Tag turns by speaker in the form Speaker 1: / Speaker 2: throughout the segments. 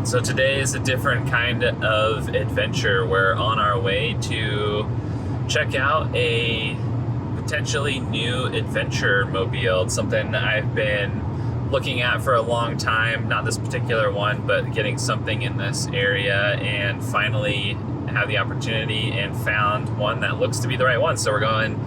Speaker 1: So today is a different kind of adventure. We're on our way to check out a potentially new adventure mobile. It's something I've been looking at for a long time, not this particular one, but getting something in this area, and finally have the opportunity and found one that looks to be the right one. So we're going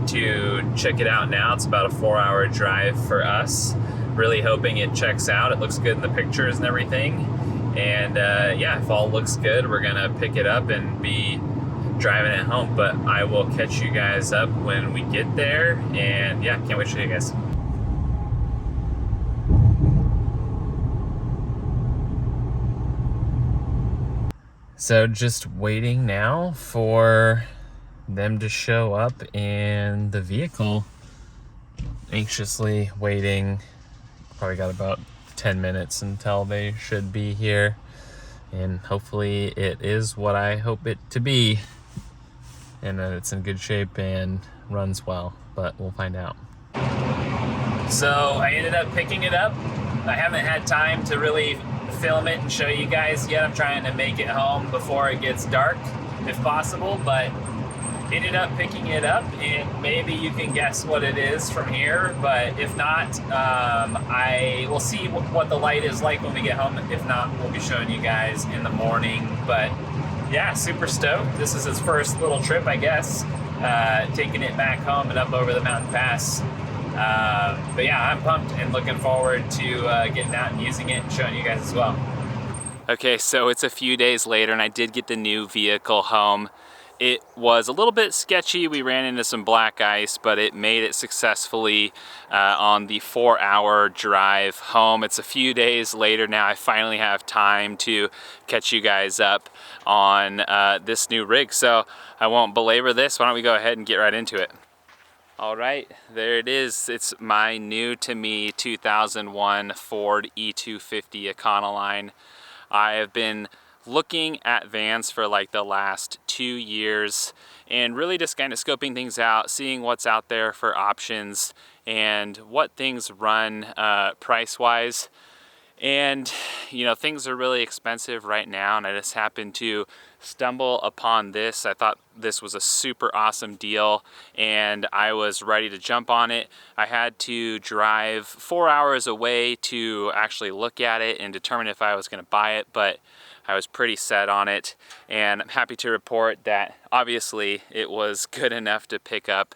Speaker 1: to check it out now. It's about a 4-hour drive for us. Really hoping it checks out. It looks good in the pictures and everything. And yeah, if all looks good, we're gonna pick it up and be driving it home. But I will catch you guys up when we get there. And yeah, can't wait to show you guys. So just waiting now for them to show up in the vehicle. Anxiously waiting. Probably got about 10 minutes until they should be here, and hopefully it is what I hope it to be, and that it's in good shape and runs well, but we'll find out. So I ended up picking it up. I haven't had time to really film it and show you guys yet. I'm trying to make it home before it gets dark if possible, but ended up picking it up, and maybe you can guess what it is from here, but if not, I will see what the light is like when we get home. If not, we'll be showing you guys in the morning. But yeah, super stoked. This is his first little trip, I guess, taking it back home and up over the mountain pass. But yeah, I'm pumped and looking forward to getting out and using it and showing you guys as well. Okay, so it's a few days later and I did get the new vehicle home. It was a little bit sketchy. We ran into some black ice, but it made it successfully on the 4-hour drive home. It's a few days later now. I finally have time to catch you guys up on this new rig, so I won't belabor this. Why don't we go ahead and get right into it. All right, there it is. It's my new to me 2001 Ford E250 Econoline. I have been looking at vans for like the last 2 years and really just kind of scoping things out, seeing what's out there for options and what things run price-wise. And you know, things are really expensive right now, and I just happened to stumble upon this. I thought this was a super awesome deal and I was ready to jump on it. I had to drive 4 hours away to actually look at it and determine if I was going to buy it, but I was pretty set on it, and I'm happy to report that obviously it was good enough to pick up.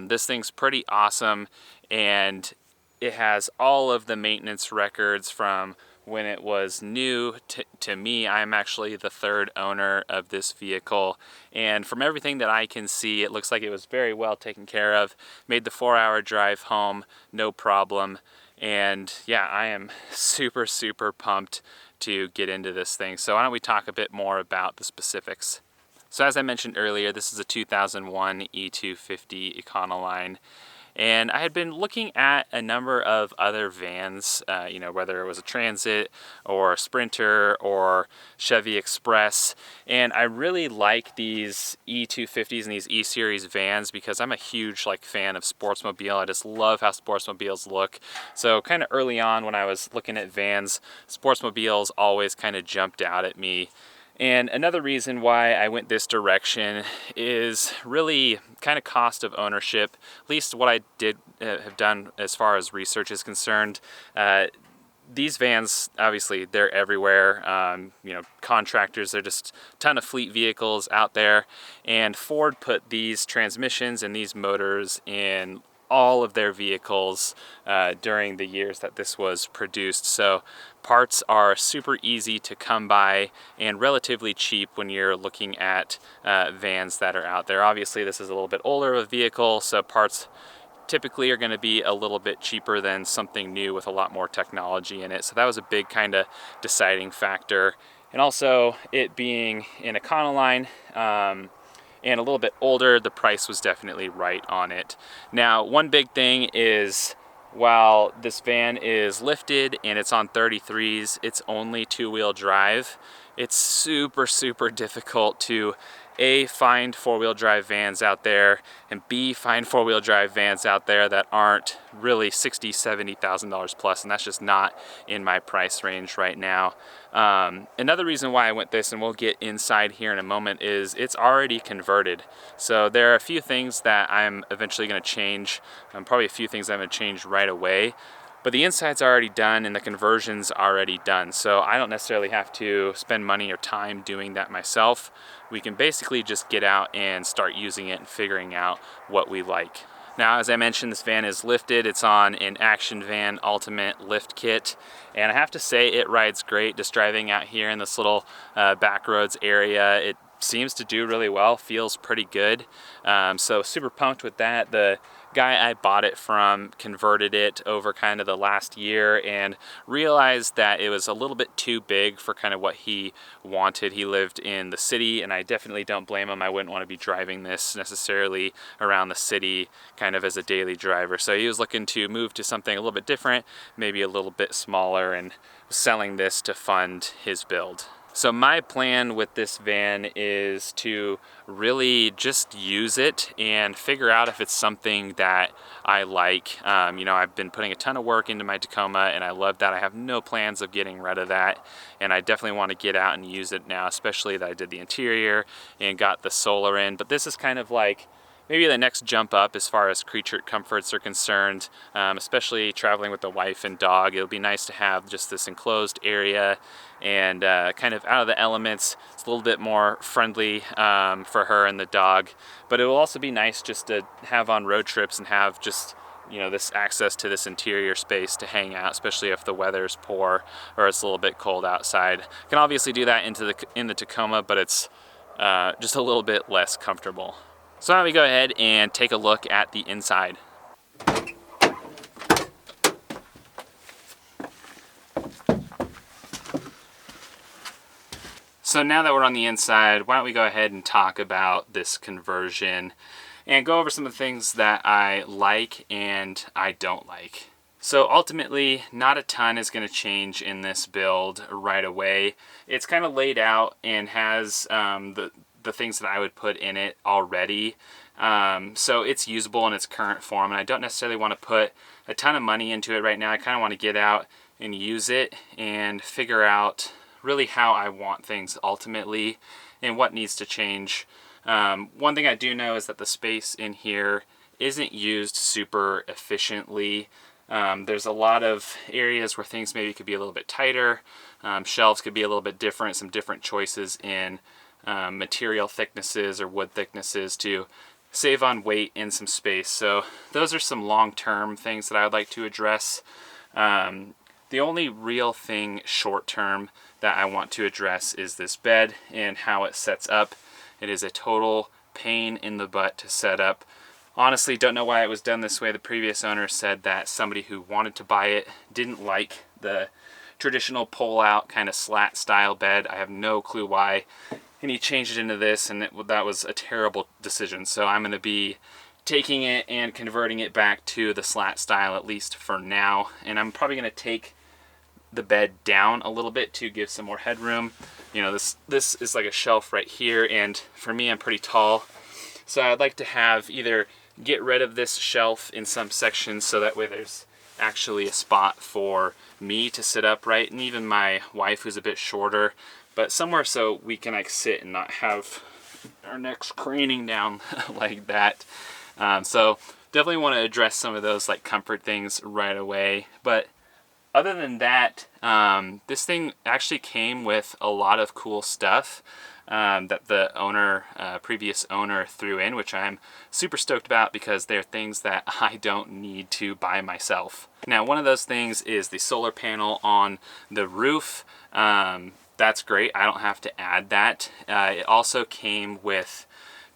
Speaker 1: This thing's pretty awesome, and it has all of the maintenance records from when it was new to me. I'm actually the third owner of this vehicle, and from everything that I can see, it looks like it was very well taken care of. Made the 4-hour drive home, no problem. And yeah, I am super pumped to get into this thing. So why don't we talk a bit more about the specifics. So as I mentioned earlier, this is a 2001 E250 Econoline. And I had been looking at a number of other vans, you know, whether it was a Transit or a Sprinter or Chevy Express. And I really like these E250s and these E-Series vans because I'm a huge fan of Sportsmobile. I just love how Sportsmobiles look. So kind of early on when I was looking at vans, Sportsmobiles always kind of jumped out at me. And another reason why I went this direction is really kind of cost of ownership, at least what I did have done as far as research is concerned. These vans, obviously, they're everywhere. You know, contractors, they're just a ton of fleet vehicles out there. And Ford put these transmissions and these motors in all of their vehicles during the years that this was produced. So parts are super easy to come by and relatively cheap when you're looking at vans that are out there. Obviously, this is a little bit older of a vehicle, so parts typically are going to be a little bit cheaper than something new with a lot more technology in it. So that was a big kind of deciding factor. And also, it being an Econoline, and a little bit older, the price was definitely right on it. Now, one big thing is, while this van is lifted and it's on 33s, it's only 2-wheel drive. It's super difficult to A, find 4-wheel drive vans out there, and B, find 4-wheel drive vans out there that aren't really $60,000, $70,000 plus, and that's just not in my price range right now. Another reason why I went this, and we'll get inside here in a moment, is it's already converted. So there are a few things that I'm eventually going to change, probably a few things I'm going to change right away, but the inside's already done and the conversion's already done. So I don't necessarily have to spend money or time doing that myself. We can basically just get out and start using it and figuring out what we like. Now, as I mentioned, this van is lifted. It's on an Action Van Ultimate lift kit, and I have to say it rides great. Just driving out here in this little back roads area, it seems to do really well, feels pretty good. So super pumped with that. The guy I bought it from converted it over kind of the last year and realized that it was a little bit too big for kind of what he wanted. He lived in the city, and I definitely don't blame him. I wouldn't want to be driving this necessarily around the city kind of as a daily driver. So he was looking to move to something a little bit different, maybe a little bit smaller, and selling this to fund his build. So my plan with this van is to really just use it and figure out if it's something that I like. You know, I've been putting a ton of work into my Tacoma, and I love that. I have no plans of getting rid of that, and I definitely want to get out and use it now, especially that I did the interior and got the solar in. But this is kind of like maybe the next jump up as far as creature comforts are concerned, especially traveling with the wife and dog. It'll be nice to have just this enclosed area and kind of out of the elements. It's a little bit more friendly for her and the dog, but it will also be nice just to have on road trips and have just, you know, this access to this interior space to hang out, especially if the weather's poor or it's a little bit cold outside. Can obviously do that in the Tacoma, but it's just a little bit less comfortable. So now we go ahead and take a look at the inside. So now that we're on the inside, why don't we go ahead and talk about this conversion and go over some of the things that I like and I don't like. So ultimately, not a ton is going to change in this build right away. It's kind of laid out and has the things that I would put in it already. So it's usable in its current form, and I don't necessarily want to put a ton of money into it right now. I kind of want to get out and use it and figure out really how I want things ultimately and what needs to change. One thing I do know is that the space in here isn't used super efficiently. There's a lot of areas where things maybe could be a little bit tighter. Shelves could be a little bit different, some different choices in material thicknesses or wood thicknesses to save on weight and some space. So those are some long-term things that I would like to address. The only real thing short-term that I want to address is this bed and how it sets up. It is a total pain in the butt to set up. Honestly, don't know why it was done this way. The previous owner said that somebody who wanted to buy it didn't like the traditional pull-out kind of slat style bed. I have no clue why. And he changed it into this, and that was a terrible decision. So I'm going to be taking it and converting it back to the slat style, at least for now. And I'm probably going to take the bed down a little bit to give some more headroom. You know, this is like a shelf right here, and for me, I'm pretty tall. So I'd like to have either get rid of this shelf in some sections so that way there's actually a spot for me to sit upright, and even my wife who's a bit shorter, but somewhere so we can like sit and not have our necks craning down like that. So definitely want to address some of those like comfort things right away. But other than that, this thing actually came with a lot of cool stuff that the previous owner threw in, which I'm super stoked about because they're things that I don't need to buy myself. Now, one of those things is the solar panel on the roof. That's great. I don't have to add that. It also came with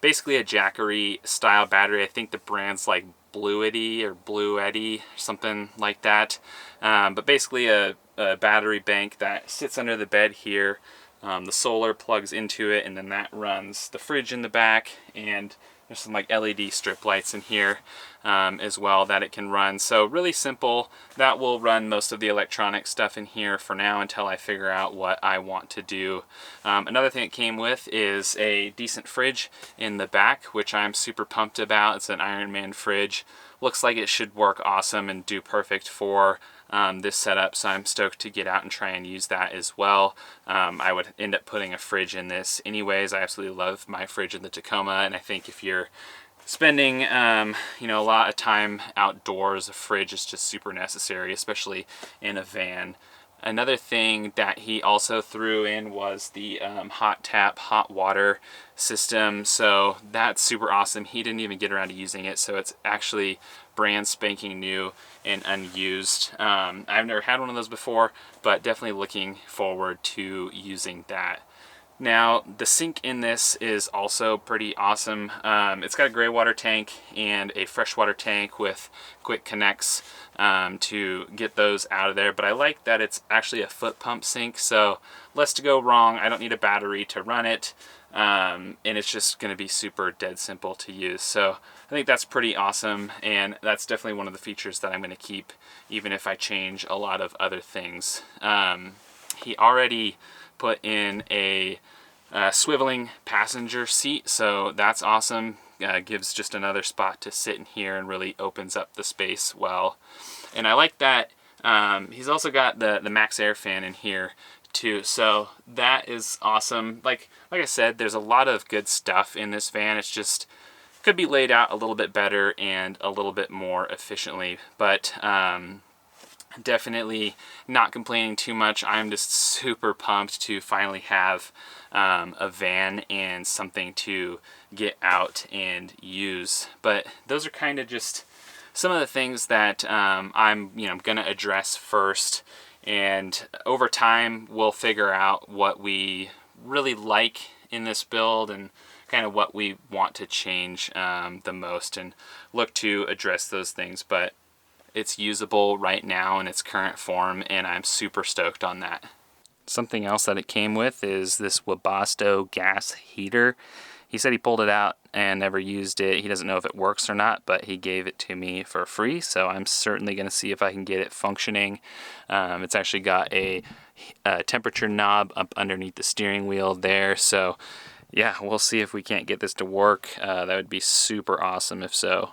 Speaker 1: basically a Jackery style battery. I think the brand's like Bluetti or Bluetti, something like that. But basically a battery bank that sits under the bed here. The solar plugs into it, and then that runs the fridge in the back, and there's some like LED strip lights in here as well that it can run. So really simple. That will run most of the electronic stuff in here for now until I figure out what I want to do. Another thing it came with is a decent fridge in the back, which I'm super pumped about. It's an Ironman fridge. Looks like it should work awesome and do perfect for this setup, so I'm stoked to get out and try and use that as well. I would end up putting a fridge in this anyways. I absolutely love my fridge in the Tacoma, and I think if you're spending you know, a lot of time outdoors, a fridge is just super necessary, especially in a van. Another thing that he also threw in was the hot tap hot water system, so that's super awesome. He didn't even get around to using it, so it's actually brand spanking new and unused. I've never had one of those before, but definitely looking forward to using that. Now, the sink in this is also pretty awesome. It's got a gray water tank and a freshwater tank with quick connects to get those out of there. But I like that it's actually a foot pump sink, so less to go wrong. I don't need a battery to run it, and it's just going to be super dead simple to use. So I think that's pretty awesome, and that's definitely one of the features that I'm going to keep, even if I change a lot of other things. He already put in a swiveling passenger seat, so that's awesome. Gives just another spot to sit in here and really opens up the space well. And I like that he's also got the Max Air fan in here too, so that is awesome. Like I said, there's a lot of good stuff in this van. It's just could be laid out a little bit better and a little bit more efficiently, but definitely not complaining too much. I'm just super pumped to finally have a van and something to get out and use. But those are kind of just some of the things that I'm gonna address first, and over time we'll figure out what we really like in this build and kind of what we want to change the most, and look to address those things. But it's usable right now in its current form, and I'm super stoked on that. Something else that it came with is this Webasto gas heater. He said he pulled it out and never used it. He doesn't know if it works or not, but he gave it to me for free, so I'm certainly going to see if I can get it functioning. It's actually got a temperature knob up underneath the steering wheel there, so yeah, we'll see if we can't get this to work. That would be super awesome if so.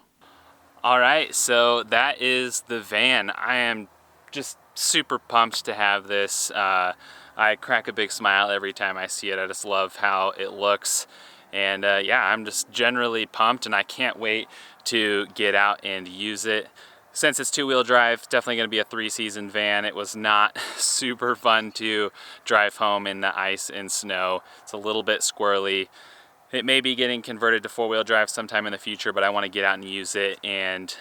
Speaker 1: Alright, so that is the van. I am just super pumped to have this. I crack a big smile every time I see it. I just love how it looks. And yeah, I'm just generally pumped, and I can't wait to get out and use it. Since it's two-wheel drive, definitely going to be a 3-season van. It was not super fun to drive home in the ice and snow. It's a little bit squirrely. It may be getting converted to 4-wheel drive sometime in the future, but I want to get out and use it and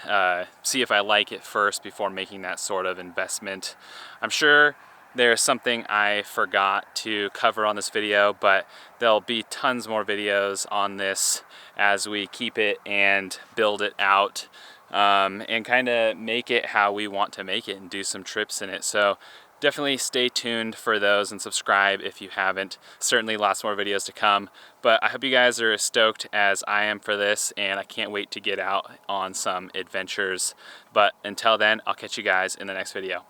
Speaker 1: see if I like it first before making that sort of investment. I'm sure there's something I forgot to cover on this video, but there'll be tons more videos on this as we keep it and build it out, and kind of make it how we want to make it and do some trips in it. So definitely stay tuned for those and subscribe if you haven't. Certainly lots more videos to come, but I hope you guys are as stoked as I am for this, and I can't wait to get out on some adventures. But until then, I'll catch you guys in the next video.